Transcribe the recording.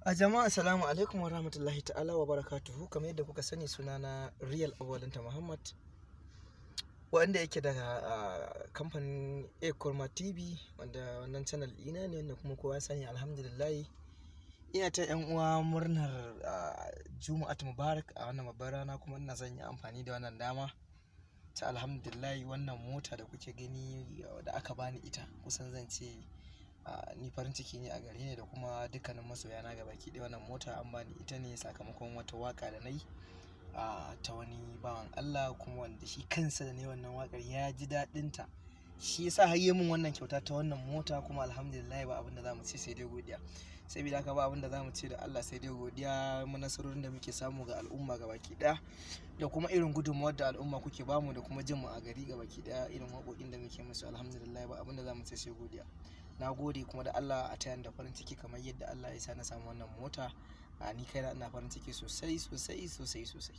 A jama'a assalamu alaikum wa rahmatullahi ta'ala wa barakatuhu. Kamar yadda kuka sani, sunana Real Awalinta Muhammad, wanda yake daga kamfanin Ekurma TV, wanda wannan channel ɗina ne, wanda kuma kowa sani. Alhamdulillah, ina ta yan uwa murnar Juma'at Mubarak a wannan babbar rana, kuma ina son yi amfani da wannan dama ta alhamdulillah. Wannan mota da kuke gani da aka bani ita, kusan zan ce ni farin ciki ne a gare ni da kuma dukkanin masoyana gabaki ɗaya. Wannan mota an bani ita ne sakamakon wata waka da na yi ta wani bawan Allah, kuma wanda shi kansa da ne wannan wakar ya ji daɗinta, shi yasa har yi min wannan kyauta ta wannan mota. Kuma alhamdulillah, ba abin da za mu ce sai dai godiya. Saboda haka ba abin da za mu ce da Allah sai dai godiya. Mu nasarorin da muke samu ga al'umma gabaki ɗaya, da kuma irin gudunmuwar da al'umma kuke bamu, da kuma jin mu a gari gabaki ɗaya, irin waƙoƙin da muke musu, alhamdulillah ba abin da za mu ce sai godiya. Na gode kuma da Allah a tayan da farin ciki kamar yadda Allah ya sa na samu wannan mota. Ni kaina ina farin ciki sosai sosai sosai sosai.